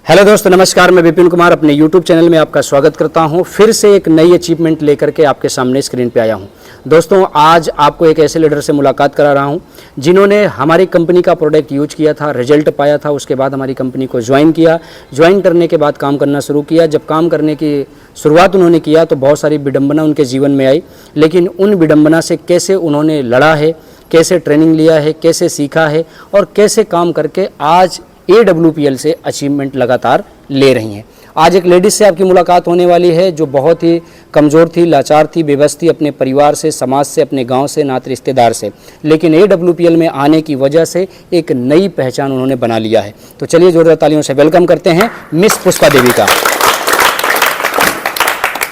Hello दोस्तों, नमस्कार। मैं विपिन कुमार अपने YouTube चैनल में आपका स्वागत करता हूं। फिर से एक नई अचीवमेंट लेकर के आपके सामने स्क्रीन पे आया हूं। दोस्तों, आज आपको एक ऐसे लीडर से मुलाकात करा रहा हूं जिन्होंने हमारी कंपनी का प्रोडक्ट यूज किया था, रिजल्ट पाया था। उसके बाद हमारी कंपनी को ज्वाइन किया। ज्वाइन करने के बाद काम करना शुरू किया। जब काम करने की शुरुआत उन्होंने किया तो बहुत सारी विडंबना उनके जीवन में आई, लेकिन उन विडंबना से कैसे उन्होंने लड़ा है, कैसे ट्रेनिंग लिया है, कैसे सीखा है और कैसे काम करके आज AWPL से अचीवमेंट लगातार ले रही हैं। आज एक लेडीज से आपकी मुलाकात होने वाली है जो बहुत ही कमज़ोर थी, लाचार थी, बेबस थी अपने परिवार से, समाज से, अपने गांव से, नाते रिश्तेदार से, लेकिन AWPL में आने की वजह से एक नई पहचान उन्होंने बना लिया है। तो चलिए जोरदार तालियों से वेलकम करते हैं मिस पुष्पा देवी का।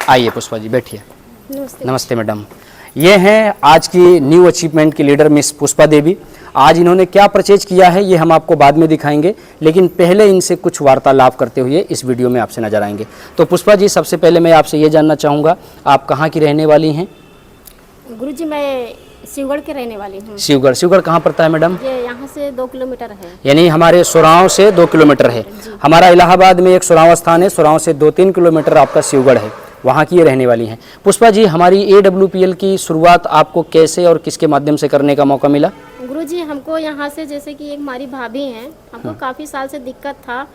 आइए पुष्पा जी, बैठिए। नमस्ते मैडम। ये हैं आज की न्यू अचीवमेंट की लीडर मिस पुष्पा देवी। आज इन्होंने क्या परचेज किया है ये हम आपको बाद में दिखाएंगे, लेकिन पहले इनसे कुछ वार्तालाप करते हुए इस वीडियो में आपसे नजर आएंगे। तो पुष्पा जी, सबसे पहले मैं आपसे ये जानना चाहूँगा, आप कहाँ की रहने वाली हैं? गुरुजी, मैं शिवगढ़ के रहने वाली हूँ। शिवगढ़। शिवगढ़ कहाँ पड़ता है मैडम? ये यहाँ से 2 किलोमीटर है। यानी हमारे सुराव से 2 किलोमीटर है। हमारा इलाहाबाद में एक सुराव स्थान है, सुराव से 2-3 किलोमीटर आपका शिवगढ़ है, वहाँ की ये रहने वाली हैं। पुष्पा जी, हमारी AWPL की शुरुआत आपको कैसे और किसके माध्यम से करने का मौका मिला? गुरुजी, हमको यहाँ से, जैसे कि एक हमारी भाभी हैं, हमको काफ़ी साल से दिक्कत था,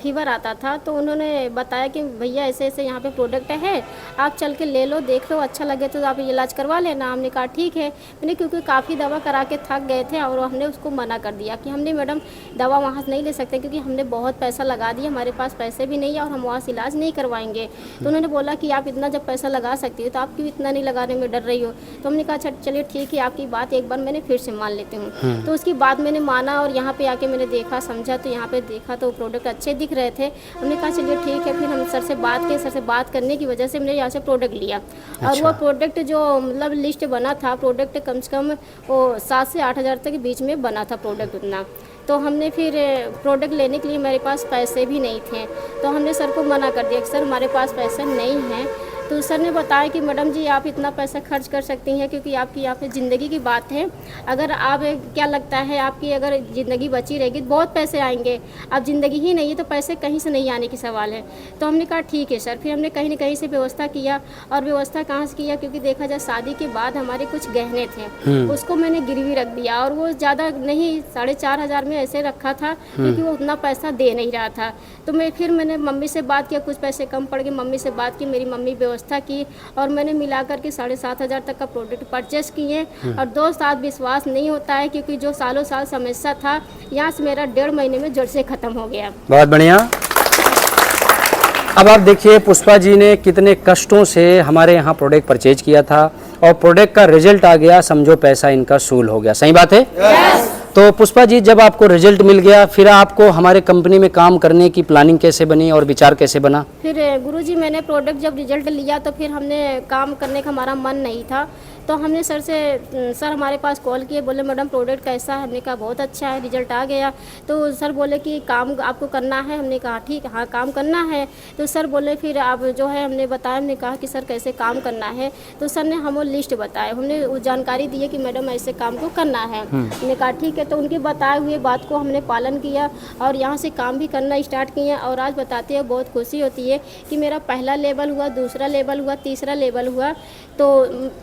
फीवर आता था, तो उन्होंने बताया कि भैया ऐसे ऐसे यहाँ पे प्रोडक्ट है, आप चल के ले लो, देख लो, अच्छा लगे तो आप इलाज करवा लेना। हमने कहा ठीक है। मैंने क्योंकि काफ़ी दवा करा के थक गए थे और हमने उसको मना कर दिया कि हमने मैडम दवा वहाँ से नहीं ले सकते क्योंकि हमने बहुत पैसा लगा दिया, हमारे पास पैसे भी नहीं है और हम वहाँ से इलाज नहीं करवाएंगे। तो उन्होंने बोला कि आप इतना जब पैसा लगा सकती हो तो आप क्यों इतना नहीं लगाने में डर रही हो? तो हमने कहा चलिए ठीक है, आपकी बात एक बार मैंने फिर से मान लेती हूँ। तो उसकी बात मैंने माना और यहाँ पे आके मैंने देखा, समझा, तो यहाँ पे देखा तो प्रोडक्ट अच्छे दिख रहे थे। हमने कहा चलिए ठीक है। फिर हम सर से बात किए, सर से बात करने की वजह से हमने यहाँ से प्रोडक्ट लिया। और वो प्रोडक्ट जो मतलब लिस्ट बना था, प्रोडक्ट कम से कम वो 7 से 8 हज़ार तक के बीच में बना था प्रोडक्ट उतना। तो हमने फिर प्रोडक्ट लेने के लिए मेरे पास पैसे भी नहीं थे, तो हमने सर को मना कर दिया कि सर हमारे पास पैसे नहीं हैं। तो सर ने बताया कि मैडम जी आप इतना पैसा खर्च कर सकती हैं क्योंकि आपकी यहाँ पे ज़िंदगी की बात है। अगर आप, क्या लगता है, आपकी अगर ज़िंदगी बची रहेगी तो बहुत पैसे आएंगे, अब ज़िंदगी ही नहीं है तो पैसे कहीं से नहीं आने की सवाल है। तो हमने कहा ठीक है सर। फिर हमने कहीं न कहीं से व्यवस्था किया। और व्यवस्था कहाँ से किया, क्योंकि देखा जाए शादी के बाद हमारे कुछ गहने थे, उसको मैंने गिरवी रख दिया और वो ज़्यादा नहीं, 4.5 हज़ार में ऐसे रखा था क्योंकि वो उतना पैसा दे नहीं रहा था। तो मैंने मम्मी से बात किया, कुछ पैसे कम पड़ गए, मम्मी से बात की, मेरी मम्मी व्यवस्था की और मैंने मिलाकर के 7.5 हज़ार तक का प्रोडक्ट परचेस किए। और दोस्त, आज विश्वास नहीं होता है क्योंकि जो सालों साल समस्या था, यहाँ से मेरा 1.5 महीने में जड़ से खत्म हो गया। बहुत बढ़िया। अब आप देखिए पुष्पा जी ने कितने कष्टों से हमारे यहाँ प्रोडक्ट परचेज किया था और प्रोडक्ट का रिजल्ट आ गया, समझो पैसा इनका सूल हो गया। सही बात है? yes! तो पुष्पा जी, जब आपको रिजल्ट मिल गया, फिर आपको हमारे कंपनी में काम करने की प्लानिंग कैसे बनी और विचार कैसे बना? फिर गुरुजी, मैंने प्रोडक्ट जब रिजल्ट लिया तो फिर हमने काम करने का हमारा मन नहीं था। तो हमने सर से, सर हमारे पास कॉल किए, बोले मैडम प्रोडक्ट कैसा है? हमने कहा बहुत अच्छा है, रिजल्ट आ गया। तो सर बोले कि काम आपको करना है? हमने कहा ठीक, हाँ काम करना है। तो सर बोले फिर आप जो है, हमने बताया, हमने कहा कि सर कैसे काम करना है। तो सर ने हमें लिस्ट बताया, हमने वो जानकारी दी है कि मैडम ऐसे काम को करना है। हमने कहा ठीक है। तो उनके बताए हुए बात को हमने पालन किया और यहाँ से काम भी करना स्टार्ट किए। और आज बताते हैं बहुत खुशी होती है कि मेरा पहला लेवल हुआ, दूसरा लेवल हुआ, तीसरा लेवल हुआ। तो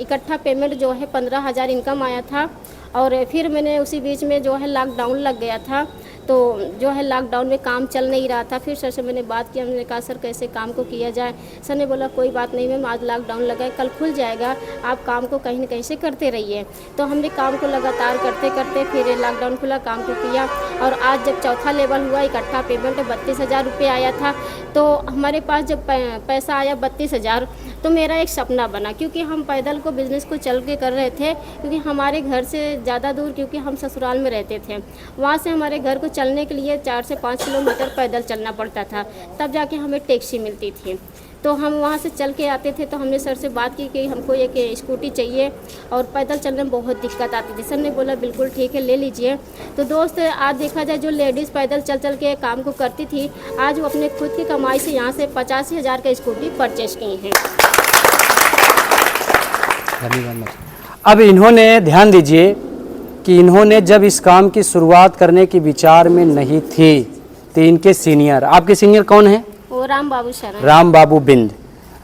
इकट्ठा पेमेंट जो है 15 हज़ार इनकम आया था। और फिर मैंने उसी बीच में जो है लॉकडाउन लग गया था, तो जो है लॉकडाउन में काम चल नहीं रहा था। फिर सर से मैंने बात किया, मैंने कहा सर कैसे काम को किया जाए? सर ने बोला कोई बात नहीं मैम, आज लॉकडाउन लगा है, कल खुल जाएगा, आप काम को कहीं न कहीं से करते रहिए। तो हमने काम को लगातार करते करते फिर लॉकडाउन खुला, काम को किया। और आज जब चौथा लेवल हुआ, इकट्ठा पेमेंट 32 हज़ार रुपये आया था। तो हमारे पास जब पैसा आया 32 हज़ार, तो मेरा एक सपना बना, क्योंकि हम पैदल को बिज़नेस को चल के कर रहे थे, क्योंकि हमारे घर से ज़्यादा दूर, क्योंकि हम ससुराल में रहते थे, वहाँ से हमारे घर को चलने के लिए 4 से 5 किलोमीटर पैदल चलना पड़ता था, तब जाके हमें टैक्सी मिलती थी। तो हम वहाँ से चल के आते थे। तो हमने सर से बात की कि हमको एक स्कूटी चाहिए और पैदल चलने में बहुत दिक्कत आती थी। सर ने बोला बिल्कुल ठीक है, ले लीजिए। तो दोस्त, आज देखा जाए जो लेडीज़ पैदल चल चल के काम को करती थी, आज वो अपने खुद की कमाई से यहाँ से 85 हज़ार का स्कूटी परचेज की हैं। अब इन्होंने, ध्यान दीजिए कि इन्होंने जब इस काम की शुरुआत करने की विचार में नहीं थी, तो इनके सीनियर, आपके सीनियर कौन है? वो राम बाबू शरण। राम बाबू बिंद।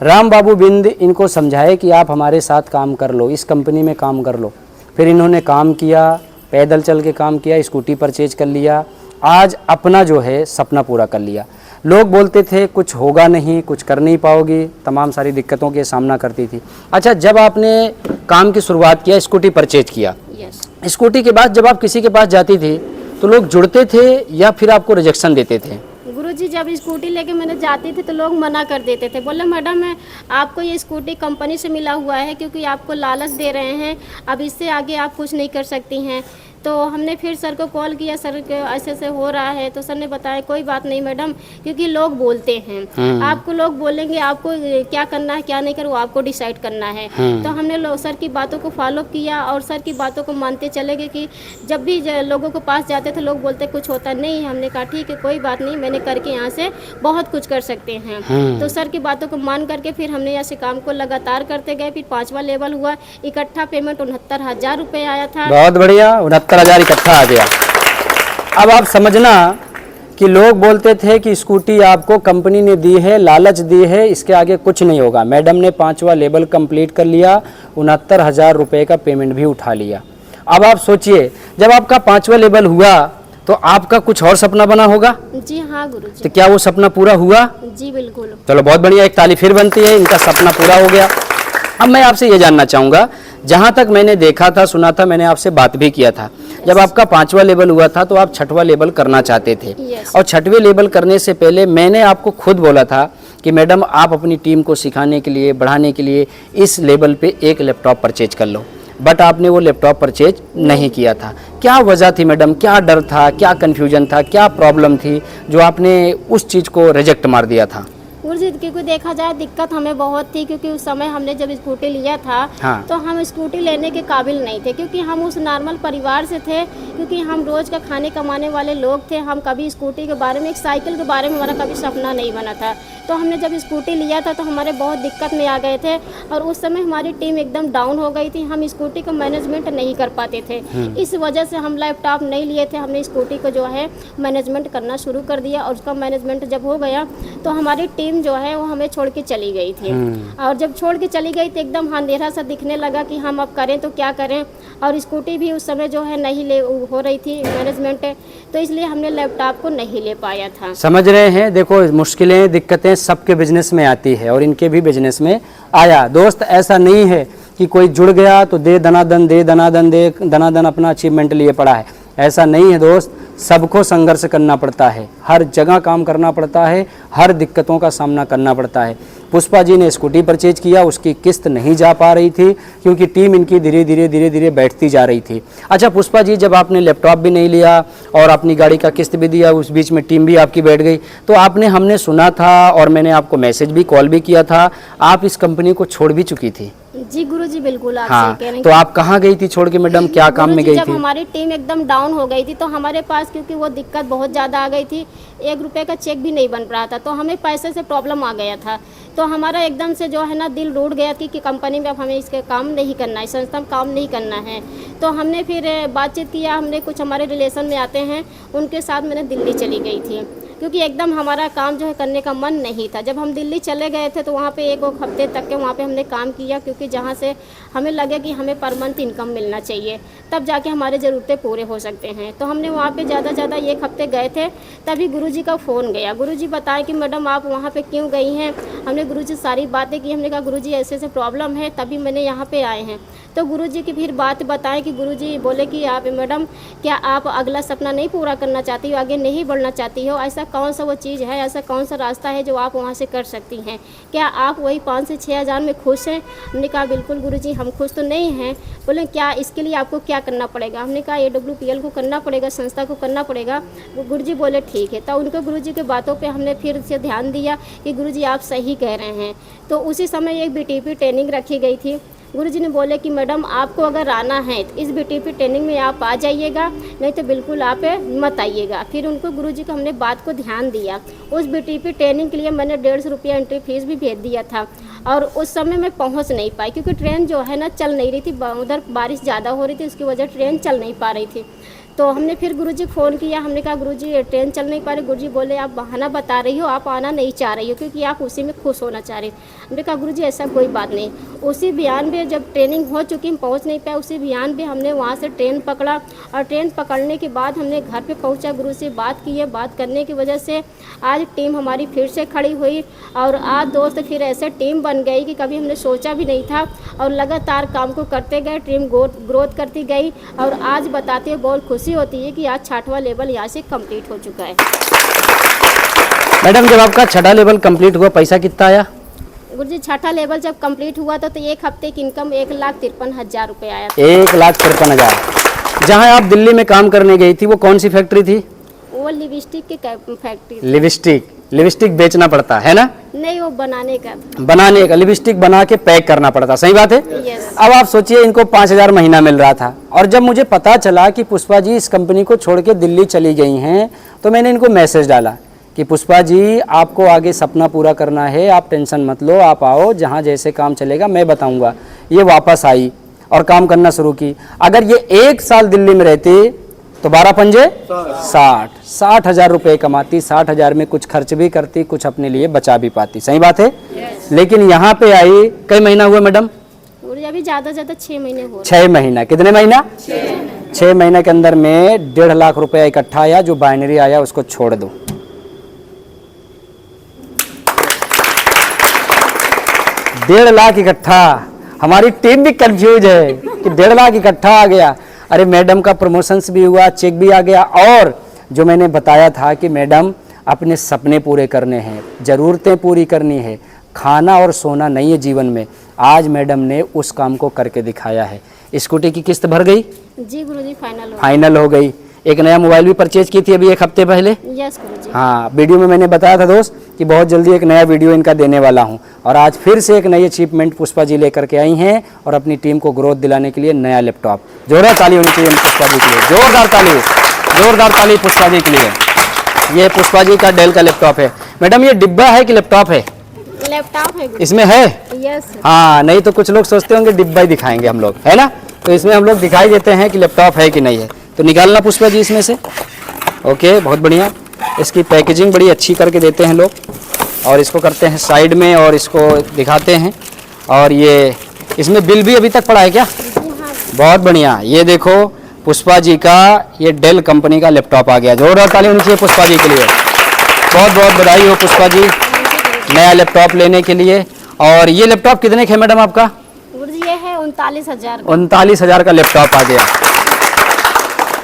राम बाबू बिंद इनको समझाए कि आप हमारे साथ काम कर लो, इस कंपनी में काम कर लो। फिर इन्होंने काम किया, पैदल चल के काम किया, स्कूटी परचेज कर लिया, आज अपना जो है सपना पूरा कर लिया। लोग बोलते थे कुछ होगा नहीं, कुछ कर नहीं पाओगी, तमाम सारी दिक्कतों के सामना करती थी। अच्छा, जब आपने काम की शुरुआत किया, स्कूटी परचेज किया, यस। स्कूटी के बाद जब आप किसी के पास जाती थी तो लोग जुड़ते थे या फिर आपको रिजेक्शन देते थे? गुरुजी, जब स्कूटी लेके मैंने जाती थी तो लोग मना कर देते थे, बोले मैडम मैं आपको ये स्कूटी कंपनी से मिला हुआ है क्योंकि आपको लालच दे रहे हैं, अब इससे आगे आप कुछ नहीं कर सकती हैं। तो हमने फिर सर को कॉल किया, सर ऐसे ऐसे हो रहा है, तो सर ने बताया कोई बात नहीं मैडम, क्योंकि लोग बोलते हैं, आपको लोग बोलेंगे, आपको क्या करना है क्या नहीं कर वो आपको डिसाइड करना है। तो हमने सर की बातों को फॉलो किया और सर की बातों को मानते चले गए कि जब भी लोगों के पास जाते थे लोग बोलते कुछ होता नहीं। हमने कहा ठीक है कोई बात नहीं, मैंने करके यहाँ से बहुत कुछ कर सकते हैं। तो सर की बातों को मान करके फिर हमने ऐसे काम को लगातार करते गए। फिर 5वां लेवल हुआ, इकट्ठा पेमेंट 69,000 रुपये आया था। बहुत बढ़िया, 69,000 इकट्ठा आ गया। अब आप समझना कि लोग बोलते थे कि स्कूटी आपको कंपनी ने दी है, लालच दी है, इसके आगे कुछ नहीं होगा। मैडम ने 5वां लेवल कंप्लीट कर लिया, 69,000 रुपये का पेमेंट भी उठा लिया। अब आप सोचिए, जब आपका 5वां लेवल हुआ तो आपका कुछ और सपना बना होगा? जी हाँ गुरुजी। तो क्या वो सपना पूरा हुआ? जी बिल्कुल। चलो बहुत बढ़िया, एक ताली फिर बनती है, इनका सपना पूरा हो गया। अब मैं आपसे ये जानना चाहूँगा, जहाँ तक मैंने देखा था, सुना था, मैंने आपसे बात भी किया था, जब आपका 5वां लेवल हुआ था तो आप 6वां लेवल करना चाहते थे। और 6वें लेवल करने से पहले मैंने आपको खुद बोला था कि मैडम आप अपनी टीम को सिखाने के लिए, बढ़ाने के लिए इस लेवल पे एक लैपटॉप परचेज कर लो, बट आपने वो लैपटॉप परचेज नहीं किया था। क्या वजह थी मैडम, क्या डर था, क्या कन्फ्यूजन था, क्या प्रॉब्लम थी जो आपने उस चीज़ को रिजेक्ट मार दिया था? गुरुजी, क्योंकि देखा जाए दिक्कत हमें बहुत थी, क्योंकि उस समय हमने जब स्कूटी लिया था हाँ। तो हम स्कूटी लेने के काबिल नहीं थे, क्योंकि हम उस नॉर्मल परिवार से थे, क्योंकि हम रोज का खाने कमाने वाले लोग थे। हम कभी स्कूटी के बारे में, एक साइकिल के बारे में हमारा कभी सपना नहीं बना था। तो हमने जब स्कूटी लिया था तो हमारे बहुत दिक्कत में आ गए थे और उस समय हमारी टीम एकदम डाउन हो गई थी। हम स्कूटी का मैनेजमेंट नहीं कर पाते थे, इस वजह से हम लैपटॉप नहीं लिए थे। हमने स्कूटी को जो है मैनेजमेंट करना शुरू कर दिया और उसका मैनेजमेंट जब हो गया तो हमारी टीम जो है वो हमें छोड़ के चली गई थी। और जब छोड़ के चली गई तो एकदम अंधेरा सा दिखने लगा कि हम अब करें तो क्या करें, और स्कूटी भी उस समय जो है नहीं ले हो रही थी मैनेजमेंट, तो इसलिए हमने लैपटॉप को नहीं ले पाया था। समझ रहे हैं, देखो मुश्किलें, दिक्कतें सबके बिजनेस में आती है और इनके भी बिजनेस में आया। दोस्त, ऐसा नहीं है कि कोई जुड़ गया तो दे दनादन अपना अचीवमेंट लिए पड़ा है, ऐसा नहीं है दोस्त। सबको संघर्ष करना पड़ता है, हर जगह काम करना पड़ता है, हर दिक्कतों का सामना करना पड़ता है। पुष्पा जी ने स्कूटी परचेज किया, उसकी किस्त नहीं जा पा रही थी क्योंकि टीम इनकी धीरे धीरे बैठती जा रही थी। अच्छा पुष्पा जी, जब आपने लैपटॉप भी नहीं लिया और अपनी गाड़ी का किस्त भी दिया, उस बीच में टीम भी आपकी बैठ गई, तो हमने सुना था और मैंने आपको मैसेज भी, कॉल भी किया था, आप इस कंपनी को छोड़ भी चुकी थी। जी गुरुजी, बिल्कुल आप हाँ, सही कह रही। तो आप कहाँ गई थी छोड़ के मैडम, क्या काम में गई जब थी? हमारी टीम एकदम डाउन हो गई थी तो हमारे पास, क्योंकि वो दिक्कत बहुत ज़्यादा आ गई थी, 1 रुपये का चेक भी नहीं बन रहा था, तो हमें पैसे से प्रॉब्लम आ गया था। तो हमारा एकदम से जो है ना दिल टूट गया कि कंपनी में अब हमें इसके काम नहीं करना है, संस्था में काम नहीं करना है। तो हमने फिर बातचीत किया, हमने कुछ हमारे रिलेशन में आते हैं उनके साथ मैंने दिल्ली चली गई थी, क्योंकि एकदम हमारा काम जो है करने का मन नहीं था। जब हम दिल्ली चले गए थे तो वहाँ पे 1 हफ्ते तक के वहाँ पे हमने काम किया, क्योंकि जहाँ से हमें लगे कि हमें पर मंथ इनकम मिलना चाहिए, तब जाके हमारे ज़रूरतें पूरे हो सकते हैं। तो हमने वहाँ पे ज़्यादा 1 हफ्ते गए थे, तभी गुरुजी का फ़ोन गया। गुरुजी बताए कि मैडम आप वहाँ पे क्यों गई हैं। हमने गुरुजी सारी बातें की, हमने कहा गुरुजी ऐसे ऐसे प्रॉब्लम है, तभी मैंने यहाँ पे आए हैं। तो गुरुजी की फिर बात बताएं कि गुरुजी बोले कि आप मैडम क्या आप अगला सपना नहीं पूरा करना चाहती हो, आगे नहीं बढ़ना चाहती हो, ऐसा कौन सा वो चीज़ है, ऐसा कौन सा रास्ता है जो आप वहाँ से कर सकती हैं, क्या आप वही 5 से 6 हज़ार में खुश हैं? हमने कहा बिल्कुल गुरुजी हम खुश तो नहीं हैं। बोले क्या इसके लिए आपको क्या करना पड़ेगा? हमने कहा AWPL को करना पड़ेगा, संस्था को करना पड़ेगा। गुरुजी बोले ठीक है। तो उनके गुरुजी के बातों पे हमने फिर से ध्यान दिया कि गुरुजी आप सही कह रहे हैं। तो उसी समय एक BTP ट्रेनिंग रखी गई थी। गुरुजी ने बोले कि मैडम आपको अगर आना है तो इस BTP ट्रेनिंग में आप आ जाइएगा, नहीं तो बिल्कुल आप मत आइएगा। फिर उनको गुरुजी को हमने बात को ध्यान दिया। उस BTP ट्रेनिंग के लिए मैंने 150 रुपया एंट्री फीस भी भेज दिया था, और उस समय मैं पहुंच नहीं पाई क्योंकि ट्रेन जो है ना चल नहीं रही थी, उधर बारिश ज़्यादा हो रही थी, उसकी वजह ट्रेन चल नहीं पा रही थी। तो हमने फिर गुरुजी को फ़ोन किया, हमने कहा गुरुजी ट्रेन चल नहीं पा रही। गुरुजी बोले आप बहाना बता रही हो, आप आना नहीं चाह रही हो क्योंकि आप उसी में खुश होना चाह रही हो। हमने कहा गुरुजी ऐसा कोई बात नहीं। उसी बयान में जब ट्रेनिंग हो चुकी, हम पहुँच नहीं पाए, उसी बयान में हमने वहाँ से ट्रेन पकड़ा और ट्रेन पकड़ने के बाद हमने घर पर पहुँचा, गुरु से बात की है। बात करने की वजह से आज टीम हमारी फिर से खड़ी हुई और आज दोस्त फिर ऐसे टीम बन गई कि कभी हमने सोचा भी नहीं था और लगातार काम को करते गए, टीम ग्रोथ करती गई और आज बताते हुए बहुत खुशी होती है कि आज 6वां लेवल यहाँ से कंप्लीट हो चुका है। मैडम जब आपका 6वां लेवल कंप्लीट हुआ पैसा कितना आया? गुरुजी 6वां लेवल जब कंप्लीट हुआ था तो एक हफ्ते की इनकम 1,53,000 रुपये आया। 1,53,000। जहाँ आप दिल्ली में काम करने गई थी वो कौन सी फैक्ट्री थी? वो लिपस्टिक की फैक्ट्री। लिपस्टिक बेचना पड़ता है ना? नहीं, वो बनाने का लिपस्टिक बना के पैक करना पड़ता, सही बात है। यस। अब आप सोचिए इनको 5,000 महीना मिल रहा था और जब मुझे पता चला कि पुष्पा जी इस कंपनी को छोड़ के दिल्ली चली गई हैं तो मैंने इनको मैसेज डाला कि पुष्पा जी आपको आगे सपना पूरा करना है, आप टेंशन मत लो, आप आओ, जहाँ जैसे काम चलेगा मैं बताऊंगा। ये वापस आई और काम करना शुरू की। अगर ये 1 साल दिल्ली में रहती तो 12 पंजे 60,000 रुपये कमाती। 60,000 में कुछ खर्च भी करती, कुछ अपने लिए बचा भी पाती, सही बात है। लेकिन यहाँ पे आई, कई महीना हुआ मैडम? अभी ज़्यादा 6 महीने हो। 6 महीना। कितने महीना? 6 महीने के अंदर में 1.5 लाख रुपया इकट्ठा आया। जो बाइनरी आया उसको छोड़ दो। 1.5 लाख इकट्ठा। हमारी टीम भी कंफ्यूज है कि 1.5 लाख इकट्ठा आ गया। अरे मैडम का प्रमोशंस भी हुआ, चेक भी आ गया और जो मैंने बताया था कि मैडम अपने सपने पूरे करने हैं, ज़रूरतें पूरी करनी है, खाना और सोना नहीं है जीवन में। आज मैडम ने उस काम को करके दिखाया है। स्कूटी की किस्त भर गई? जी गुरुजी, फाइनल हो गई। एक नया मोबाइल भी परचेज की थी अभी 1 हफ्ते पहले। यस गुरुजी। हाँ, वीडियो में मैंने बताया था दोस्त कि बहुत जल्दी एक नया वीडियो इनका देने वाला हूँ और आज फिर से एक नई अचीवमेंट पुष्पा जी लेकर के आई हैं और अपनी टीम को ग्रोथ दिलाने के लिए नया लैपटॉप। जोरदार ताली होनी चाहिए पुष्पा जी के लिए, जोरदार ताली पुष्पा जी के लिए। ये पुष्पा जी का डेल का लैपटॉप है। मैडम ये डिब्बा है कि लैपटॉप है? लैपटॉप है इसमें है। यस। हाँ, नहीं तो कुछ लोग सोचते होंगे डिब्बा ही दिखाएंगे हम लोग, है ना? तो इसमें हम लोग दिखाई देते हैं कि लैपटॉप है कि नहीं है। तो निकालना पुष्पा जी इसमें से। ओके, बहुत बढ़िया। इसकी पैकेजिंग बड़ी अच्छी करके देते हैं लोग और इसको करते हैं साइड में और इसको दिखाते हैं। और ये इसमें बिल भी अभी तक पड़ा है क्या? बहुत बढ़िया। ये देखो पुष्पा जी का ये डेल कंपनी का लैपटॉप आ गया। जोरदार ताली होनी चाहिए पुष्पा जी के लिए। बहुत बहुत बधाई हो पुष्पा जी नया लैपटॉप लेने के लिए। और ये लैपटॉप कितने का है मैडम आपका? गुरुजी ये है 39,000। 39,000 का लैपटॉप आ गया।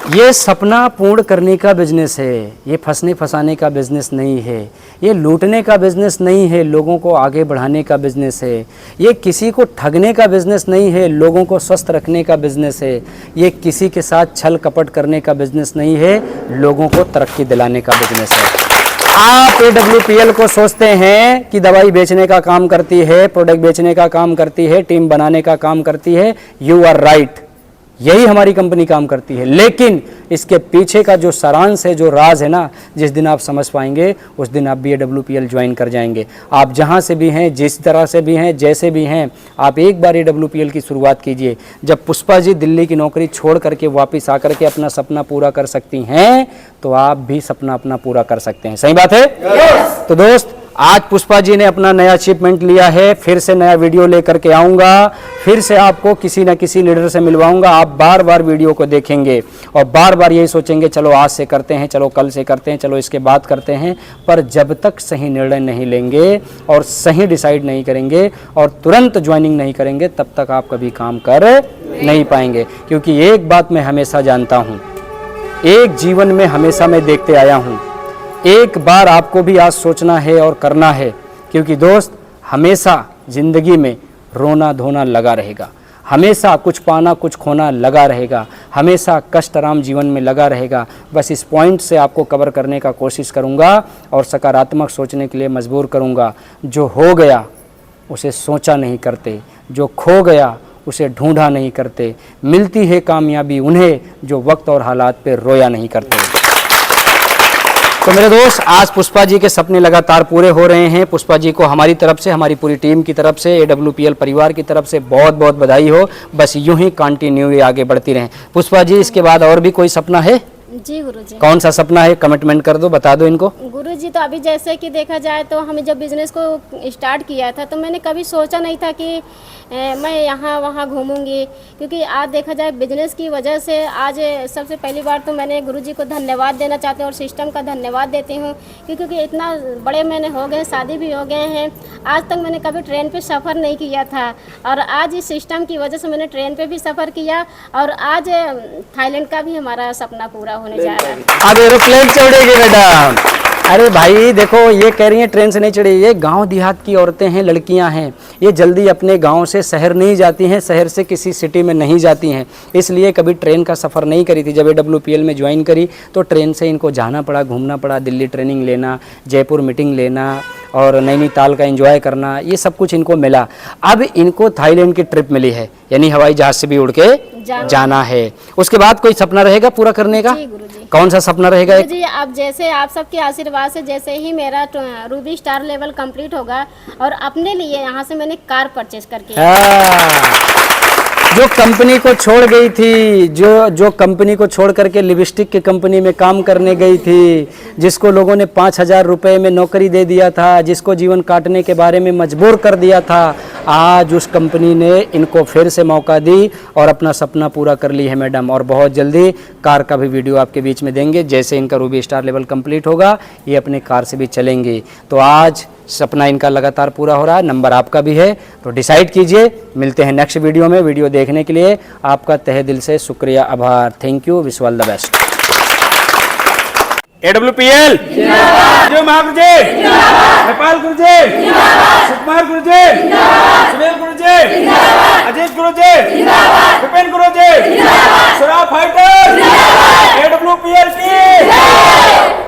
ये सपना पूर्ण करने का बिजनेस है। ये फंसने फंसाने का बिजनेस नहीं है। ये लूटने का बिजनेस नहीं है, लोगों को आगे बढ़ाने का बिजनेस है। ये किसी को ठगने का बिजनेस नहीं है, लोगों को स्वस्थ रखने का बिजनेस है। ये किसी के साथ छल कपट करने का बिजनेस नहीं है, लोगों को तरक्की दिलाने का बिजनेस है। आप AWPL को सोचते हैं कि दवाई बेचने का काम करती है, प्रोडक्ट बेचने का काम करती है, टीम बनाने का काम करती है। यू आर राइट, यही हमारी कंपनी काम करती है। लेकिन इसके पीछे का जो सारांश है, जो राज है ना, जिस दिन आप समझ पाएंगे उस दिन आप भी AWPL ज्वाइन कर जाएंगे। आप जहां से भी हैं, जिस तरह से भी हैं, जैसे भी हैं, आप एक बार AWPL की शुरुआत कीजिए। जब पुष्पा जी दिल्ली की नौकरी छोड़ करके वापस आकर के अपना सपना पूरा कर सकती हैं तो आप भी सपना अपना पूरा कर सकते हैं, सही बात है। तो दोस्त, आज पुष्पा जी ने अपना नया अचीवमेंट लिया है। फिर से नया वीडियो लेकर के आऊँगा, फिर से आपको किसी न किसी लीडर से मिलवाऊंगा। आप बार बार वीडियो को देखेंगे और बार बार यही सोचेंगे चलो आज से करते हैं, चलो कल से करते हैं, चलो इसके बाद करते हैं। पर जब तक सही निर्णय नहीं लेंगे और सही डिसाइड नहीं करेंगे और तुरंत ज्वाइनिंग नहीं करेंगे तब तक आप कभी काम कर नहीं पाएंगे। क्योंकि एक बात मैं हमेशा जानता हूँ, एक जीवन में हमेशा मैं देखते आया हूँ, एक बार आपको भी आज सोचना है और करना है। क्योंकि दोस्त, हमेशा जिंदगी में रोना धोना लगा रहेगा, हमेशा कुछ पाना कुछ खोना लगा रहेगा, हमेशा कष्ट आराम जीवन में लगा रहेगा। बस इस पॉइंट से आपको कवर करने का कोशिश करूंगा और सकारात्मक सोचने के लिए मजबूर करूंगा। जो हो गया उसे सोचा नहीं करते, जो खो गया उसे ढूंढा नहीं करते। मिलती है कामयाबी उन्हें जो वक्त और हालात पे रोया नहीं करते। तो मेरे दोस्त, आज पुष्पा जी के सपने लगातार पूरे हो रहे हैं। पुष्पा जी को हमारी तरफ से, हमारी पूरी टीम की तरफ से, AWPL परिवार की तरफ से बहुत बहुत बधाई हो। बस यूं ही कंटिन्यू आगे बढ़ती रहें। पुष्पा जी, इसके बाद और भी कोई सपना है? जी गुरुजी। कौन सा सपना है? कमिटमेंट कर दो, बता दो इनको। गुरुजी, तो अभी जैसे कि देखा जाए तो हमें जब बिजनेस को स्टार्ट किया था तो मैंने कभी सोचा नहीं था कि मैं यहाँ वहाँ घूमूंगी, क्योंकि आज देखा जाए बिजनेस की वजह से आज सबसे पहली बार तो मैंने गुरुजी को धन्यवाद देना चाहती हूँ और सिस्टम का धन्यवाद देती हूँ, क्योंकि इतना बड़े मैंने हो गए, शादी भी हो गए हैं। आज तक मैंने कभी ट्रेन पे सफ़र नहीं किया था और आज इस सिस्टम की वजह से मैंने ट्रेन पे भी सफ़र किया और आज थाईलैंड का भी हमारा सपना पूरा होने जा रहा है। अब एरोप्लेन चढ़ेगी मैडम। अरे भाई देखो, ये कह रही हैं ट्रेन से नहीं चढ़ी। ये गांव देहात की औरतें हैं, लड़कियां हैं। ये जल्दी अपने गांव से शहर नहीं जाती हैं, शहर से किसी सिटी में नहीं जाती हैं, इसलिए कभी ट्रेन का सफ़र नहीं करी थी। जब AWPL में ज्वाइन करी तो ट्रेन से इनको जाना पड़ा, घूमना पड़ा, दिल्ली ट्रेनिंग लेना, जयपुर मीटिंग लेना और नैनीताल का एंजॉय करना, ये सब कुछ इनको मिला। अब इनको थाईलैंड की ट्रिप मिली है, यानी हवाई जहाज से भी उड़ के जाना है। उसके बाद कोई सपना रहेगा पूरा करने का? कौन सा सपना रहेगा? जी, आप जैसे आप सबके आशीर्वाद से जैसे ही मेरा रूबी स्टार लेवल कंप्लीट होगा और अपने लिए यहाँ से मैंने कार परचेज करके जो कंपनी को छोड़ गई थी, जो कंपनी को छोड़ करके लिपस्टिक की कंपनी में काम करने गई थी, जिसको लोगों ने 5,000 रुपये में नौकरी दे दिया था, जिसको जीवन काटने के बारे में मजबूर कर दिया था, आज उस कंपनी ने इनको फिर से मौका दी और अपना सपना पूरा कर ली है मैडम। और बहुत जल्दी कार का भी वीडियो आपके बीच में देंगे। जैसे इनका रूबी स्टार लेवल कंप्लीट होगा, ये अपने कार से भी चलेंगे। तो आज सपना इनका लगातार पूरा हो रहा है, नंबर आपका भी है, तो डिसाइड कीजिए। मिलते हैं नेक्स्ट वीडियो में। वीडियो देखने के लिए आपका तहे दिल से शुक्रिया, आभार, thank you, wish all the best. AWPL जय महागुरुजी, नेपाल गुरुजी, सुकुमार गुरुजी, सुनील गुरुजी, अजीत गुरुजी, विपिन गुरुजी, सुरा फाइटर, AWPL की